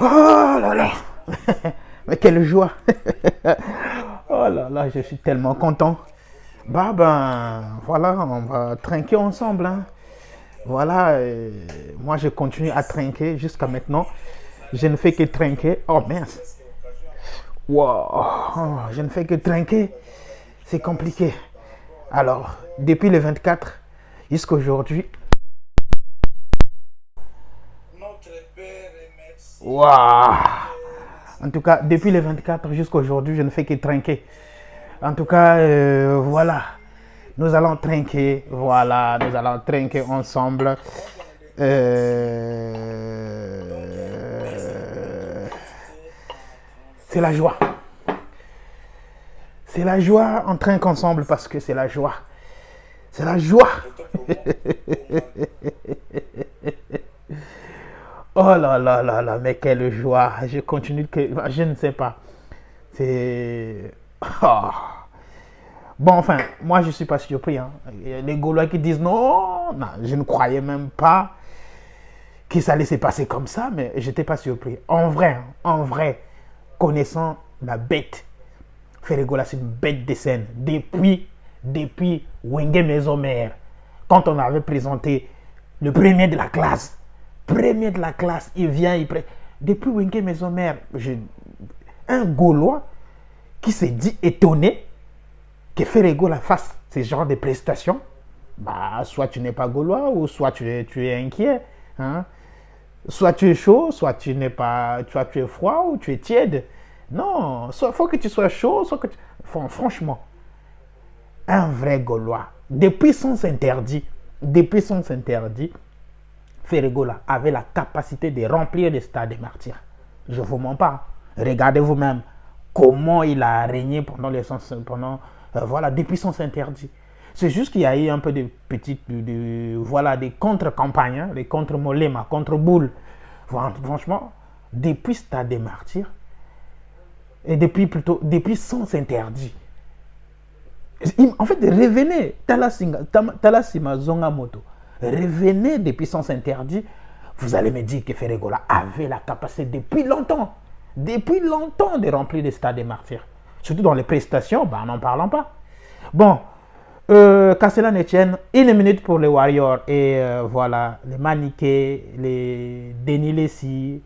Oh là là. Mais quelle joie. Oh là là, je suis tellement content. Bah ben, voilà, on va trinquer ensemble. Hein. Voilà, moi je continue à trinquer jusqu'à maintenant. Je ne fais que trinquer. Oh mince. Wow, oh, je ne fais que trinquer. C'est compliqué. Alors, depuis le 24 jusqu'à aujourd'hui. Wow. En tout cas, depuis le 24 jusqu'à aujourd'hui, je ne fais que trinquer. En tout cas, voilà. Nous allons trinquer. Voilà, nous allons trinquer ensemble. C'est la joie. C'est la joie. On trinque ensemble parce que c'est la joie. C'est la joie. Oh là là là là, mais quelle joie. Je continue que. Je ne sais pas. C'est. Oh. Bon, enfin, moi je ne suis pas surpris. Hein. Les Gaulois qui disent non, non, je ne croyais même pas que ça allait se passer comme ça, mais je n'étais pas surpris. En vrai, connaissant la bête, Ferregola, c'est une bête de scène. Depuis Wenge Maison Mère, quand on avait présenté le premier de la classe, il vient, depuis Wenge Maison Mère, un Gaulois qui s'est dit étonné que Ferregola fasse ce genre de prestations, bah, soit tu n'es pas Gaulois, ou soit tu es inquiet. Hein? Soit tu es chaud, soit tu n'es pas, soit tu es froid, ou tu es tiède. Non, il faut que tu sois chaud, soit que tu... Franchement, un vrai Gaulois, depuis son interdit, Ferregola avait la capacité de remplir les stades des martyrs. Je ne vous mens pas. Regardez vous-même comment il a régné voilà, depuis son interdit. C'est juste qu'il y a eu un peu de petites, voilà, des contre-campagnes, hein, des contre-Molema, contre-Boule. Franchement, depuis Stade des Martyrs, et depuis son interdit, en fait, revenez, Talasima Zongamoto, revenez depuis son interdit, vous allez me dire que Ferregola avait la capacité depuis longtemps de remplir les stades des martyrs. Surtout dans les prestations, bah, n'en parlons pas. Bon, Castellan Etienne, 1 minute pour les Warriors. Et voilà, les Maniqués, les Denis Lessi,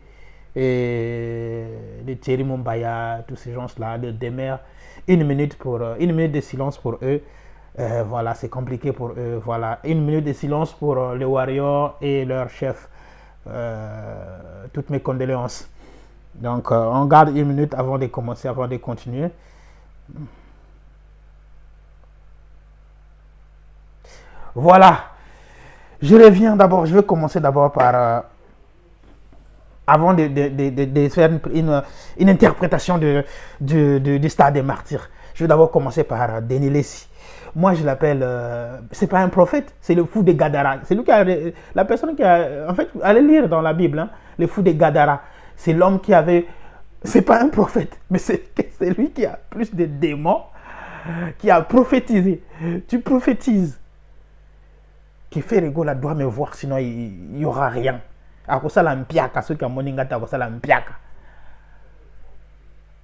et les Thierry Mumbaya, tous ces gens-là, les Demer. 1 minute de silence pour eux. Voilà, c'est compliqué pour eux. Voilà, 1 minute de silence pour les Warriors et leur chef. Toutes mes condoléances. Donc, on garde 1 minute avant de commencer, avant de continuer. Voilà. Je reviens d'abord. Je vais commencer d'abord par... avant de faire une interprétation du Stade des Martyrs. Je vais d'abord commencer par Denis Lessi. Moi, je l'appelle... c'est pas un prophète, c'est le fou de Gadara. C'est lui qui a... La personne qui a... En fait, allez lire dans la Bible, hein, le fou de Gadara. C'est l'homme qui avait... C'est pas un prophète, mais c'est lui qui a plus de démons, qui a prophétisé. Tu prophétises que Ferregola doit me voir, sinon il n'y aura rien. Akosala mpiaka, ceux qui ont moningata, akosala mpiaka.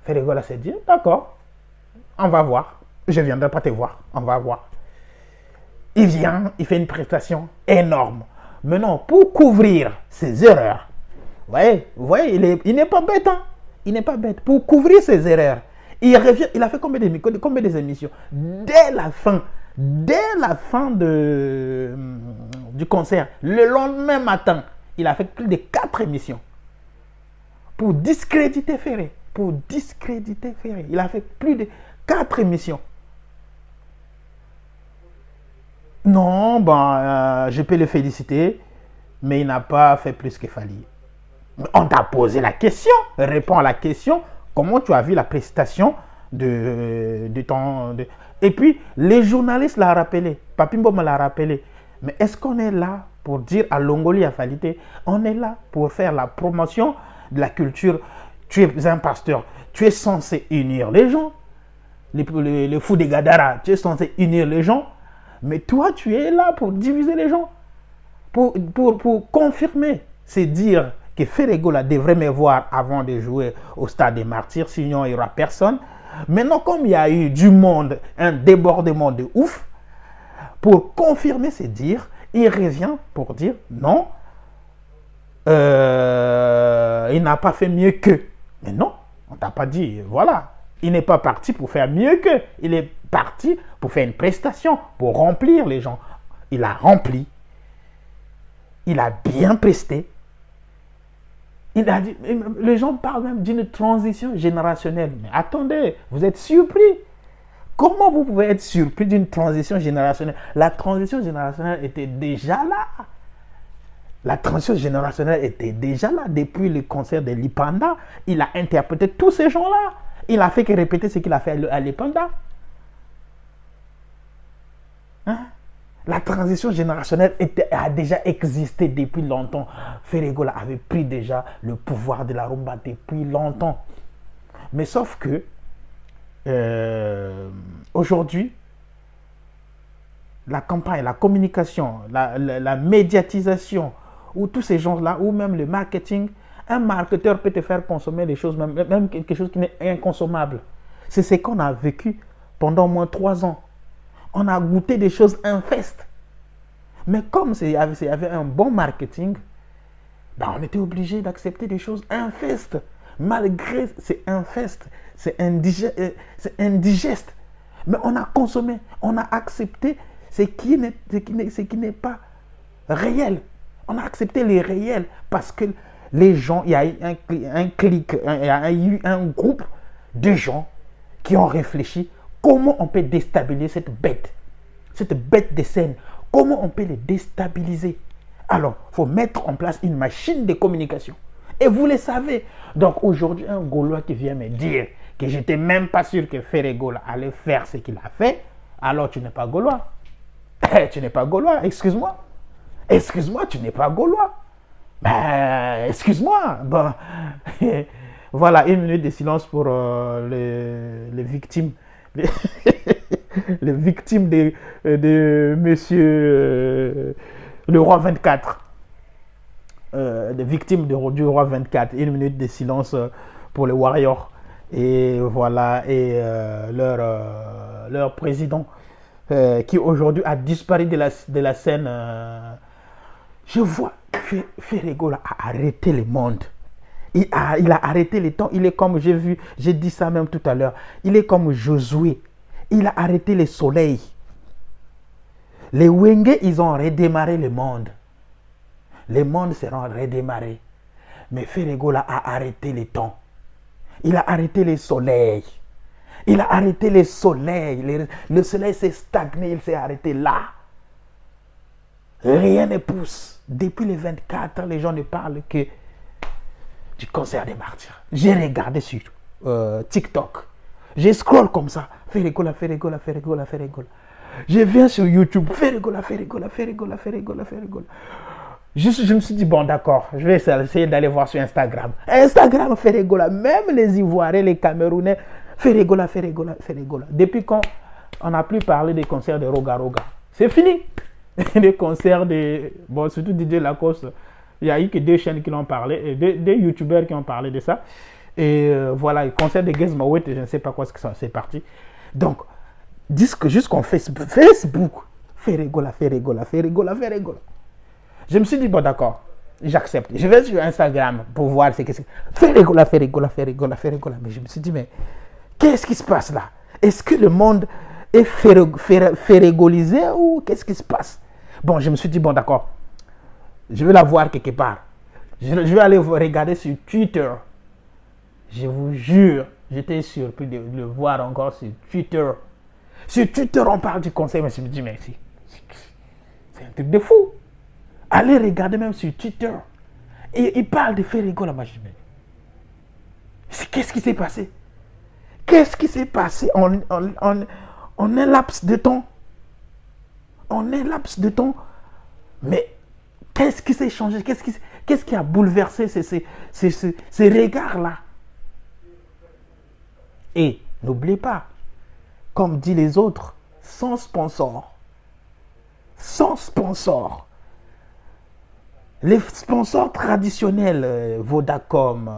Ferregola s'est dit, d'accord, on va voir. Je ne viendrai pas te voir, on va voir. Il vient, il fait une prestation énorme. Maintenant, pour couvrir ses erreurs, vous voyez, il n'est pas bête, hein? Il n'est pas bête. Pour couvrir ses erreurs, il revient, il a fait combien d'émissions? Dès la fin du concert, le lendemain matin, il a fait plus de 4 émissions pour discréditer Ferré. Il a fait plus de 4 émissions. Non, je peux le féliciter, mais il n'a pas fait plus qu'il fallait. On t'a posé la question, réponds à la question. Comment tu as vu la prestation de ton... Et puis, les journalistes l'ont rappelé. Papimbo me l'a rappelé. Mais est-ce qu'on est là pour dire à Longoli Afalité, on est là pour faire la promotion de la culture? Tu es un pasteur, tu es censé unir les gens. Le fou de Gadara, tu es censé unir les gens. Mais toi, tu es là pour diviser les gens. Pour confirmer ces dires que Ferregola devrait me voir avant de jouer au Stade des Martyrs, sinon il n'y aura personne. Maintenant, comme il y a eu du monde, un débordement de ouf, pour confirmer ses dires, il revient pour dire non, il n'a pas fait mieux qu'eux. Mais non, on t'a pas dit, voilà. Il n'est pas parti pour faire mieux qu'eux. Il est parti pour faire une prestation, pour remplir les gens. Il a rempli. Il a bien presté. Il a dit, les gens parlent même d'une transition générationnelle. Mais attendez, vous êtes surpris. Comment vous pouvez être surpris d'une transition générationnelle? La transition générationnelle était déjà là. La transition générationnelle était déjà là. Depuis le concert de Lipanda, il a interprété tous ces gens-là. Il a fait que répéter ce qu'il a fait à Lipanda. Hein? La transition générationnelle a déjà existé depuis longtemps. Ferregola avait pris déjà le pouvoir de la rumba depuis longtemps. Mais sauf que aujourd'hui, la campagne, la communication, la médiatisation, ou tous ces gens-là, ou même le marketing, un marketeur peut te faire consommer des choses, même quelque chose qui n'est inconsommable. C'est ce qu'on a vécu pendant au moins 3 ans. On a goûté des choses infestes. Mais comme il y avait un bon marketing, ben on était obligé d'accepter des choses infestes. Malgré c'est infeste, c'est indigeste. Mais on a consommé, on a accepté ce qui n'est pas réel. On a accepté les réels parce que les gens, il y a eu un clic, il y a eu un groupe de gens qui ont réfléchi comment on peut déstabiliser cette bête de scène. Comment on peut les déstabiliser? Alors, il faut mettre en place une machine de communication. Et vous le savez. Donc aujourd'hui, un Gaulois qui vient me dire que je n'étais même pas sûr que Ferregola allait faire ce qu'il a fait, alors tu n'es pas Gaulois. Tu n'es pas Gaulois, excuse-moi. Excuse-moi, tu n'es pas Gaulois. Ben, excuse-moi. Bon. Voilà, 1 minute de silence pour les victimes. Les victimes de monsieur le roi 24. Les victimes du roi 24. 1 minute de silence pour les Warriors. Et voilà, et leur président qui aujourd'hui a disparu de la scène. Je vois que Ferregola a arrêté le monde. Il a arrêté le temps. Il est comme, j'ai dit ça même tout à l'heure. Il est comme Josué. Il a arrêté le soleil. Les Wenge, ils ont redémarré le monde. Les mondes seront redémarrés. Mais Ferregola a arrêté le temps. Il a arrêté le soleil. Il a arrêté le soleil. Le soleil s'est stagné, il s'est arrêté là. Rien ne pousse. Depuis les 24 ans, les gens ne parlent que du concert des martyrs. J'ai regardé sur TikTok. Je scroll comme ça. Ferregola, Ferregola, Ferregola, Ferregola. Je viens sur YouTube. Ferregola, Ferregola, Ferregola, Ferregola, Ferregola. Je me suis dit, bon, d'accord, je vais essayer d'aller voir sur Instagram. Instagram, Ferregola. Même les Ivoiriens, les Camerounais, Ferregola, Ferregola, Ferregola. Depuis quand on n'a plus parlé des concerts de Roga Roga? C'est fini. Les concerts de... Bon, surtout DJ Lacoste. Il n'y a eu que 2 chaînes qui l'ont parlé, 2 youtubeurs qui ont parlé de ça. Et voilà, le concert de Gizmawet, je ne sais pas quoi c'est parti. Donc, jusqu'en Facebook, Ferregola, Ferregola, Ferregola, Ferregola. Je me suis dit, bon, d'accord, j'accepte. Je vais sur Instagram pour voir ce que c'est. Ferregola, Ferregola, Ferregola, Ferregola. Mais je me suis dit, mais qu'est-ce qui se passe là? Est-ce que le monde est ferregolisé ou qu'est-ce qui se passe? Bon, je me suis dit, bon, d'accord, je vais la voir quelque part. Je vais aller regarder sur Twitter. Je vous jure, j'étais surpris de le voir encore sur Twitter. Sur Twitter, on parle du conseil, mais je me dis, mais c'est un truc de fou. Allez regarder même sur Twitter. Et il parle de Ferregola. Moi, je me dis, qu'est-ce qui s'est passé? Qu'est-ce qui s'est passé en un laps de temps? En un laps de temps. Mais qu'est-ce qui s'est changé? Qu'est-ce qui a bouleversé ces regards-là? Et n'oubliez pas, comme disent les autres, sans sponsor, Les sponsors traditionnels, Vodacom,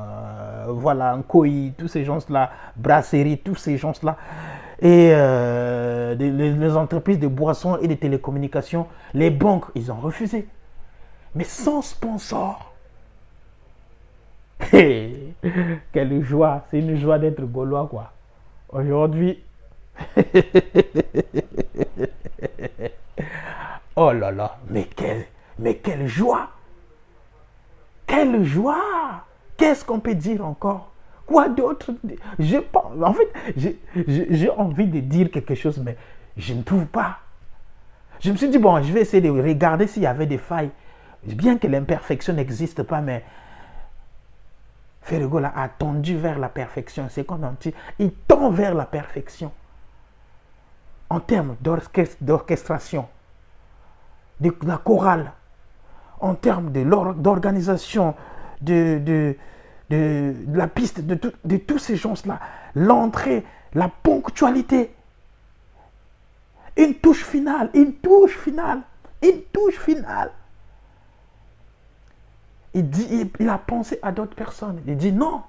voilà, Nkoi, tous ces gens-là, Brasserie, tous ces gens-là, et les entreprises de boissons et de télécommunications, les banques, ils ont refusé. Mais sans sponsor, hey, quelle joie, c'est une joie d'être gaulois, quoi. Aujourd'hui, oh là là, mais quelle joie, quelle joie. Qu'est-ce qu'on peut dire encore? Quoi d'autre? En fait, j'ai envie de dire quelque chose, mais je ne trouve pas. Je me suis dit, bon, je vais essayer de regarder s'il y avait des failles. Bien que l'imperfection n'existe pas, mais Ferregola a tendu vers la perfection. C'est comme un petit... Il tend vers la perfection. En termes d'orchestration, de la chorale, en termes d'organisation, de la piste, de tous ces gens-là, l'entrée, la ponctualité, une touche finale, une touche finale, une touche finale. Il a pensé à d'autres personnes. Il dit non.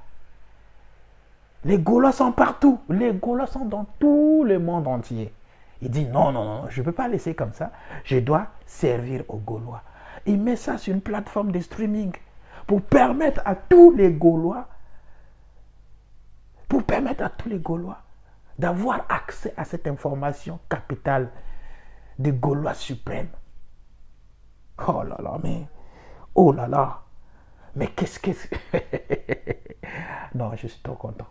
Les Gaulois sont partout. Les Gaulois sont dans tout le monde entier. Il dit non, non, non, je ne peux pas laisser comme ça. Je dois servir aux Gaulois. Il met ça sur une plateforme de streaming pour permettre à tous les Gaulois, d'avoir accès à cette information capitale de Gaulois suprême. Oh là là, mais oh là là. Mais qu'est-ce que... Non, je suis trop content.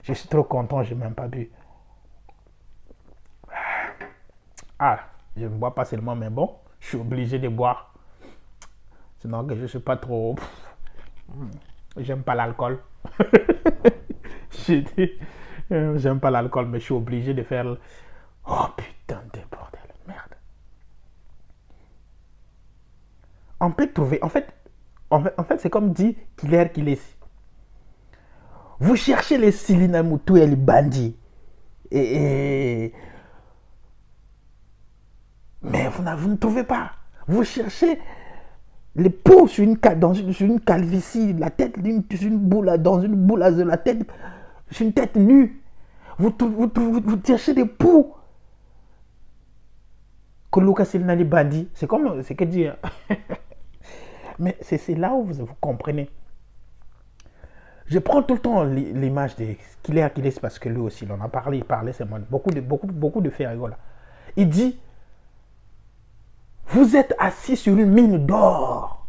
Je suis trop content, je n'ai même pas bu. Ah, je ne bois pas seulement, mais bon, je suis obligé de boire. Sinon, que je ne suis pas trop... J'aime pas l'alcool. J'aime pas l'alcool, mais je suis obligé de faire... Oh putain de bordel, merde. On peut trouver... En fait, c'est comme dit Killer Kilesi. Vous cherchez les Silinamutu et les bandits. Mais vous ne trouvez pas. Vous cherchez les peaux sur une calvitie, la tête sur une boule, dans une boule de la tête, sur une tête nue. Vous cherchez des poux. Que Lucas Silina les bandits. C'est comme ce que dit. Mais c'est là où vous comprenez. Je prends tout le temps l'image de Killer Kilesi parce que lui aussi, il en a parlé, il parlait, c'est beaucoup de Ferregola. Il dit, vous êtes assis sur une mine d'or.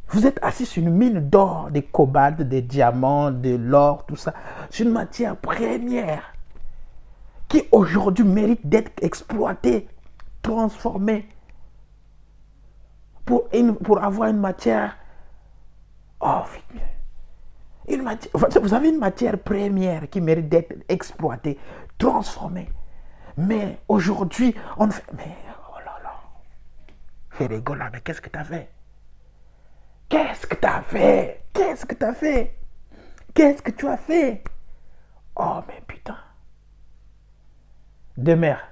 Vous êtes assis sur une mine d'or, des cobaltes, des diamants, de l'or, tout ça. C'est une matière première qui aujourd'hui mérite d'être exploitée, transformée pour avoir une matière... Oh, vous avez une matière première qui mérite d'être exploitée, transformée. Mais aujourd'hui, on fait... Mais oh là là. Ferregola, mais qu'est-ce que tu as fait? Qu'est-ce que tu as fait? Qu'est-ce que tu as fait? Qu'est-ce que tu as fait? Oh, mais putain. De mère.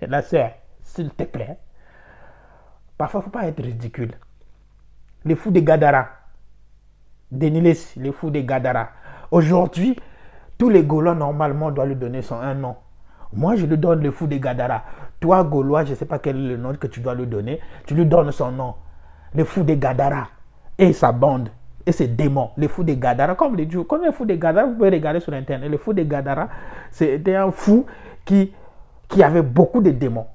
La sœur, s'il te plaît. Parfois, il ne faut pas être ridicule. Les fous de Gadara. Denilis, les fous de Gadara. Aujourd'hui, tous les Gaulois, normalement, doivent lui donner un nom. Moi, je lui donne le fou de Gadara. Toi, Gaulois, je ne sais pas quel est le nom que tu dois lui donner. Tu lui donnes son nom. Le fou de Gadara. Et sa bande. Et ses démons. Les fous de Gadara. Comme les Dieux. Comme les fous de Gadara, vous pouvez regarder sur Internet. Le fou de Gadara, c'était un fou qui avait beaucoup de démons.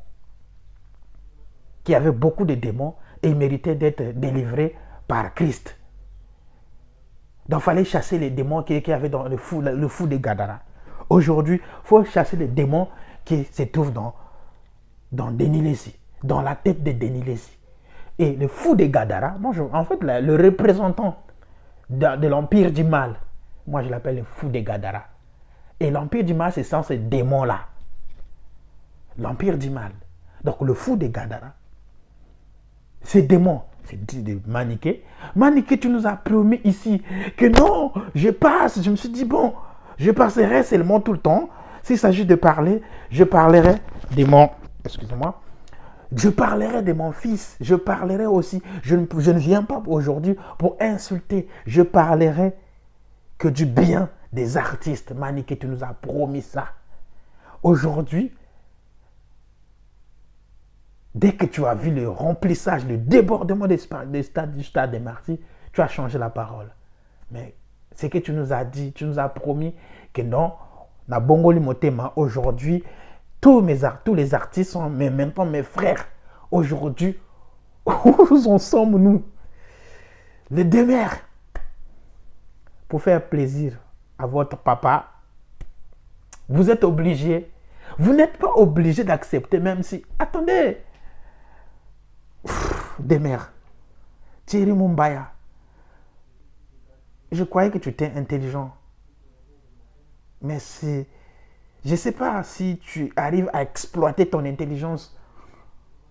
Qui avait beaucoup de démons et il méritait d'être délivré par Christ. Donc, il fallait chasser les démons qui avaient dans le fou de Gadara. Aujourd'hui, il faut chasser les démons qui se trouvent dans Denilesi, dans la tête de Denilesi. Et le fou de Gadara, en fait, le représentant de l'empire du mal, moi je l'appelle le fou de Gadara. Et l'empire du mal, c'est sans ces démons-là. L'empire du mal. Donc, le fou de Gadara, ces démons, c'est dit de Maniké. Maniké, tu nous as promis ici que non, je passe. Je me suis dit, bon, je passerai seulement tout le temps. S'il s'agit de parler, je parlerai Je parlerai de mon fils. Je parlerai aussi. Je ne viens pas aujourd'hui pour insulter. Je parlerai que du bien des artistes. Maniké, tu nous as promis ça. Aujourd'hui, dès que tu as vu le remplissage, le débordement du stade des Martyrs, tu as changé la parole. Mais c'est que tu nous as dit, tu nous as promis que non, na Bongoli Motema, aujourd'hui, tous les artistes sont maintenant mes frères. Aujourd'hui, où en sommes nous? Les deux mères. Pour faire plaisir à votre papa, vous êtes obligé. Vous n'êtes pas obligé d'accepter, même si. Attendez. Des mères. Thierry Mumbaya. Je croyais que tu étais intelligent. Mais c'est. Je ne sais pas si tu arrives à exploiter ton intelligence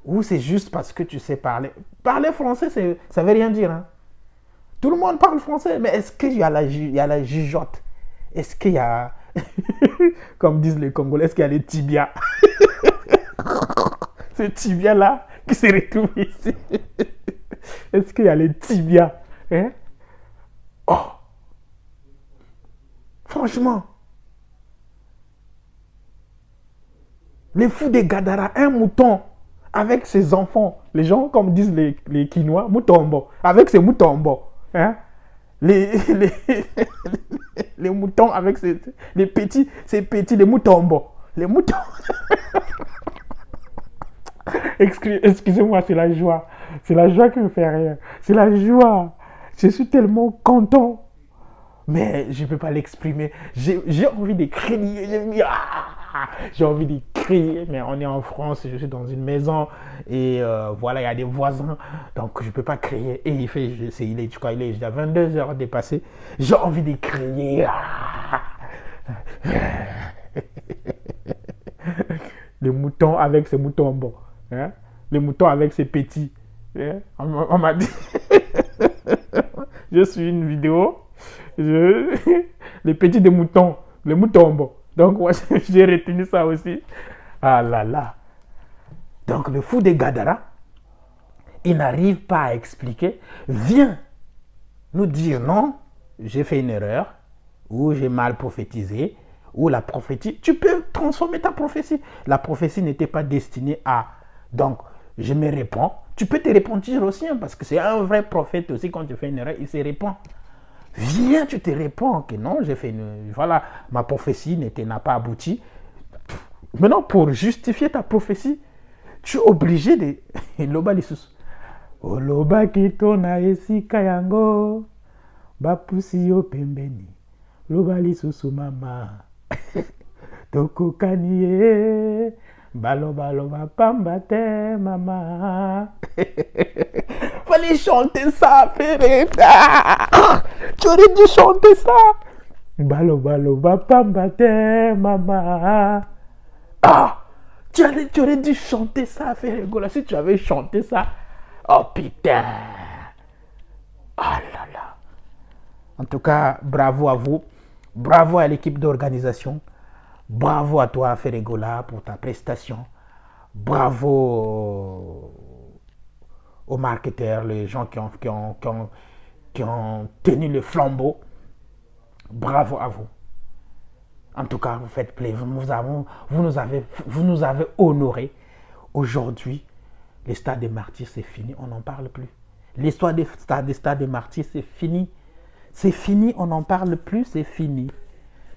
ou c'est juste parce que tu sais parler. Parler français, ça ne veut rien dire. Hein? Tout le monde parle français, mais est-ce qu'il y a la jugeote? Est-ce qu'il y a, comme disent les Congolais, est-ce qu'il y a les tibias? Ce tibia-là qui se retrouve ici. Est-ce qu'il y a les tibias? Hein? Oh! Franchement. Les fous des Gadara, un mouton avec ses enfants. Les gens, comme disent les Quinois, moutombo. Avec ses moutombo. Hein? Les moutons avec les petits, les moutombo. Les moutons. Excusez-moi, c'est la joie. C'est la joie qui me fait rire. C'est la joie. Je suis tellement content. Mais je ne peux pas l'exprimer. J'ai envie de crier. J'ai envie de crier. Mais on est en France, je suis dans une maison. Et voilà, il y a des voisins. Donc je ne peux pas crier. Et il est déjà 22h dépassé. J'ai envie de crier. Les moutons avec ses moutons bons. Hein? Les moutons avec ses petits. Hein? On m'a dit. Je suis une vidéo. Les petits des moutons, les moutons bon. Donc moi j'ai retenu ça aussi. Ah là là. Donc le fou des Gadara, il n'arrive pas à expliquer. Viens nous dire non, j'ai fait une erreur, ou j'ai mal prophétisé, ou la prophétie. Tu peux transformer ta prophétie. La prophétie n'était pas destinée à. Donc je me réponds. Tu peux te repentir aussi, hein, parce que c'est un vrai prophète aussi, quand tu fais une erreur, il se répand. Viens, tu te réponds que non, j'ai fait une. Voilà, ma prophétie n'a pas abouti. Maintenant, pour justifier ta prophétie, tu es obligé de. Loba lisusu. Oloba kitona esika yango. Bapusi yo pembeni. Loba lisusu mama. Tokokanie. Baloba pambate mama. Fallait chanter ça, Feretta. Tu aurais dû chanter ça. Baloba pambate mama. Ah, tu aurais dû chanter ça, Ferregola. Si tu avais chanté ça. Oh putain. Oh là là. En tout cas, bravo à vous. Bravo à l'équipe d'organisation. Bravo à toi, Ferregola, pour ta prestation. Bravo aux marketeurs, les gens qui ont tenu le flambeau. Bravo à vous. En tout cas, vous faites plaisir. Vous nous avez honorés. Aujourd'hui, les stades des Martyrs, c'est fini. On n'en parle plus. L'histoire des stades des Martyrs, c'est fini. C'est fini. On n'en parle plus. C'est fini.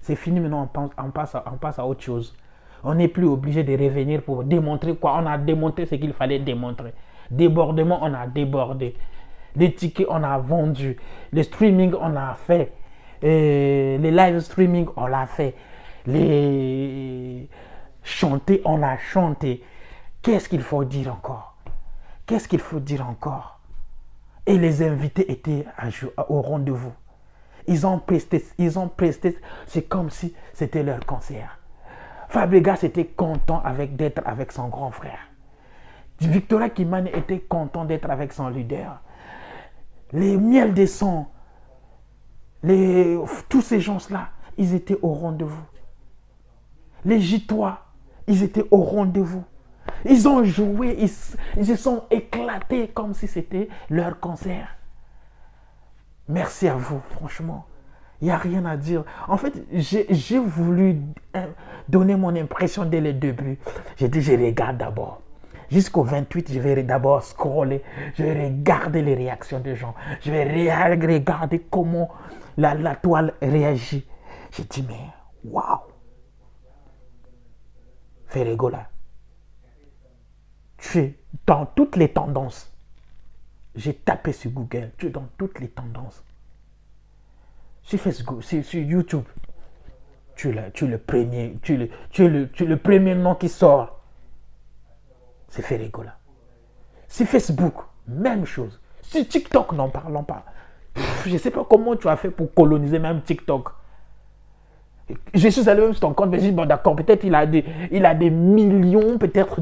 C'est fini. Maintenant, on passe à autre chose. On n'est plus obligé de revenir pour démontrer quoi. On a démontré ce qu'il fallait démontrer. Débordement, on a débordé. Les tickets, on a vendu. Le streaming, on a fait. Les live streaming, on l'a fait. Les chanter, on a chanté. Qu'est-ce qu'il faut dire encore? Qu'est-ce qu'il faut dire encore? Et les invités étaient au rendez-vous. Ils ont presté. C'est comme si c'était leur concert. Fabregas était content d'être avec son grand frère. Victoria Kimani était content d'être avec son leader. Les miels des sons, tous ces gens-là, ils étaient au rendez-vous. Les Gitois, ils étaient au rendez-vous. Ils ont joué, ils se sont éclatés comme si c'était leur concert. Merci à vous, franchement. Il n'y a rien à dire. En fait, j'ai voulu donner mon impression dès le début. J'ai dit, je regarde d'abord. Jusqu'au 28, je vais d'abord scroller. Je vais regarder les réactions des gens. Je vais regarder comment la toile réagit. J'ai dit, mais waouh! Ferregola, tu es dans toutes les tendances. J'ai tapé sur Google, tu es dans toutes les tendances. Sur Facebook, sur YouTube, tu es le premier, tu es le premier nom qui sort. C'est Ferregola. Sur Facebook, même chose. Sur TikTok, n'en parlons pas. Je ne sais pas comment tu as fait pour coloniser même TikTok. Je suis allé même sur ton compte, mais je dis, bon d'accord, peut-être il a des millions peut-être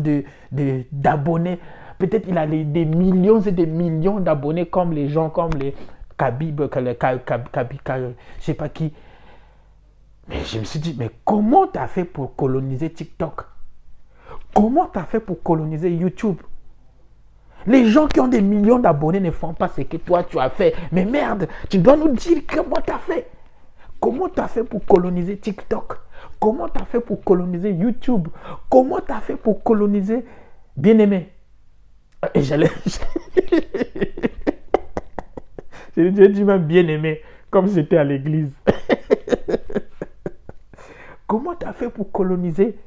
d'abonnés. Peut-être il a des millions et des millions d'abonnés comme les gens, comme les Khabib, je sais pas qui. Mais je me suis dit, mais comment tu as fait pour coloniser TikTok? Comment tu as fait pour coloniser YouTube? Les gens qui ont des millions d'abonnés ne font pas ce que toi tu as fait. Mais merde, tu dois nous dire comment tu as fait. Comment tu as fait pour coloniser TikTok? Comment tu as fait pour coloniser YouTube? Comment tu as fait pour coloniser Bien-Aimé? Et j'allais... J'ai dit même Bien-Aimé, comme c'était à l'église. Comment tu as fait pour coloniser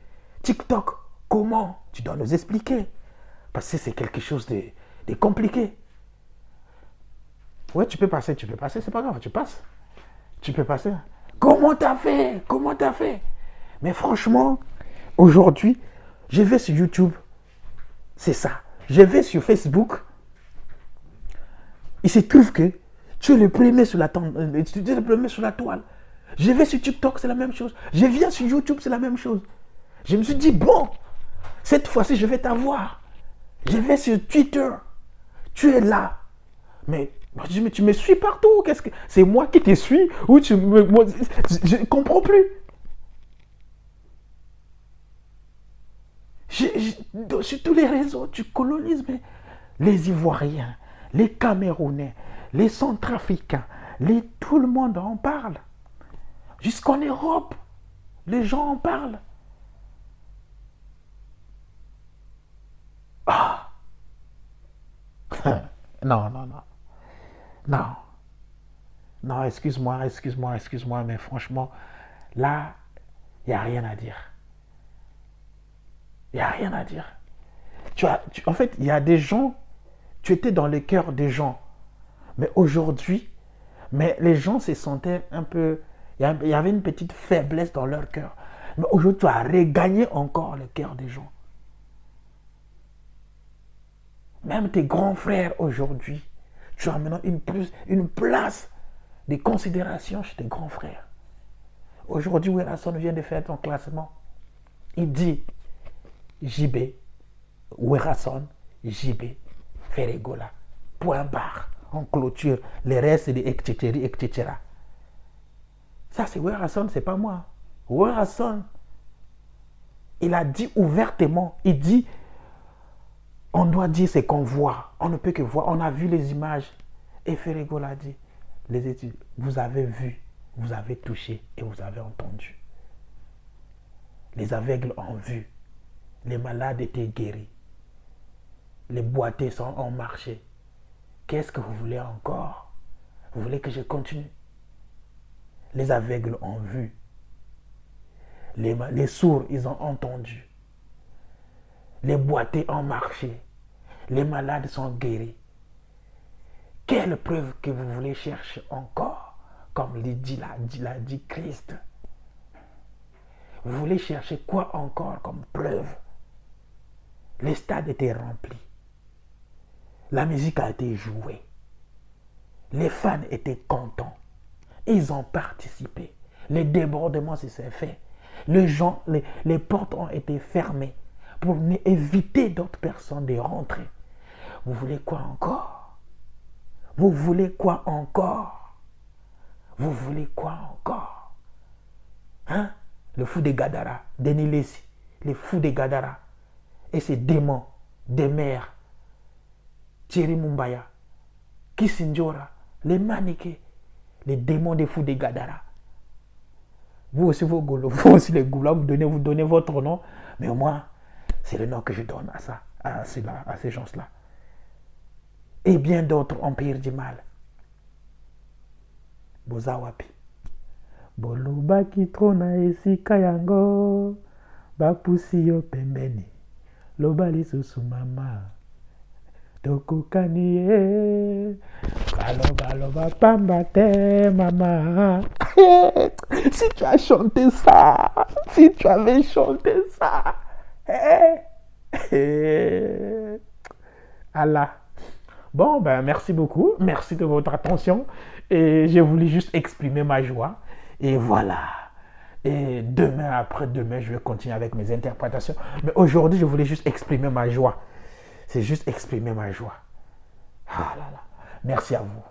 TikTok? Comment? Tu dois nous expliquer. Parce que c'est quelque chose de compliqué. Ouais, tu peux passer, c'est pas grave, tu passes. Tu peux passer. Comment t'as fait? Comment t'as fait? Mais franchement, aujourd'hui, je vais sur YouTube. C'est ça. Je vais sur Facebook. Il se trouve que tu es le premier sur la toile. Je vais sur TikTok, c'est la même chose. Je viens sur YouTube, c'est la même chose. Je me suis dit, bon, cette fois-ci, je vais t'avoir. Je vais sur Twitter. Tu es là. Mais tu me suis partout. Qu'est-ce que c'est moi qui te suis ou je ne comprends plus. Sur tous les réseaux, tu colonises les Ivoiriens, les Camerounais, les Centrafricains, tout le monde en parle. Jusqu'en Europe, les gens en parlent. Ah. Non, non, non. Non. Non, excuse-moi, mais franchement, là, il n'y a rien à dire. Il n'y a rien à dire. En fait, il y a des gens, tu étais dans le cœur des gens. Mais aujourd'hui, les gens se sentaient un peu... Il y avait une petite faiblesse dans leur cœur. Mais aujourd'hui, tu as regagné encore le cœur des gens. Même tes grands frères aujourd'hui, tu as maintenant une place de considération chez tes grands frères. Aujourd'hui, Werrason vient de faire ton classement. Il dit JB, Werrason, JB, Ferregola, point barre, en clôture, les restes de etc. Ça, c'est Werrason, c'est pas moi. Werrason, il a dit ouvertement, il dit, on doit dire ce qu'on voit, on ne peut que voir, on a vu les images. Et Ferregola a dit, les études, vous avez vu, vous avez touché et vous avez entendu. Les aveugles ont vu, les malades étaient guéris, les boiteux ont marché. Qu'est-ce que vous voulez encore? Vous voulez que je continue? Les aveugles ont vu, les sourds, ils ont entendu, les boiteux ont marché, les malades sont guéris. Quelle preuve que vous voulez chercher encore? Comme l'a dit Christ. Vous voulez chercher quoi encore comme preuve? Les stades étaient remplis. La musique a été jouée. Les fans étaient contents. Ils ont participé. Les débordements se sont faits. Les portes ont été fermées pour éviter d'autres personnes de rentrer. Vous voulez quoi encore? Vous voulez quoi encore? Vous voulez quoi encore? Hein? Le fou de Gadara, Denis Lessi, le fou de Gadara. et ces démons des mers, Thierry Mumbaya, Kissinjora, les Maniké, les démons des fous des Gadara. Vous aussi, vos Goulo, vous aussi les Goulas, vous donnez votre nom, mais moi, c'est le nom que je donne à ça, à ces gens-là. Et bien d'autres empires du mal. Bozawapi. Boloba kitrona esika yango, bapusi yo pembeni, loba lisusu mama. Tokokani ye, baloba pamba te mama. Si tu as chanté ça, si tu avais chanté ça, Allah. Bon, ben merci beaucoup, merci de votre attention et j'ai voulu juste exprimer ma joie et voilà. Et demain, après-demain, je vais continuer avec mes interprétations. Mais aujourd'hui, je voulais juste exprimer ma joie. C'est juste exprimer ma joie. Ah là là. Merci à vous.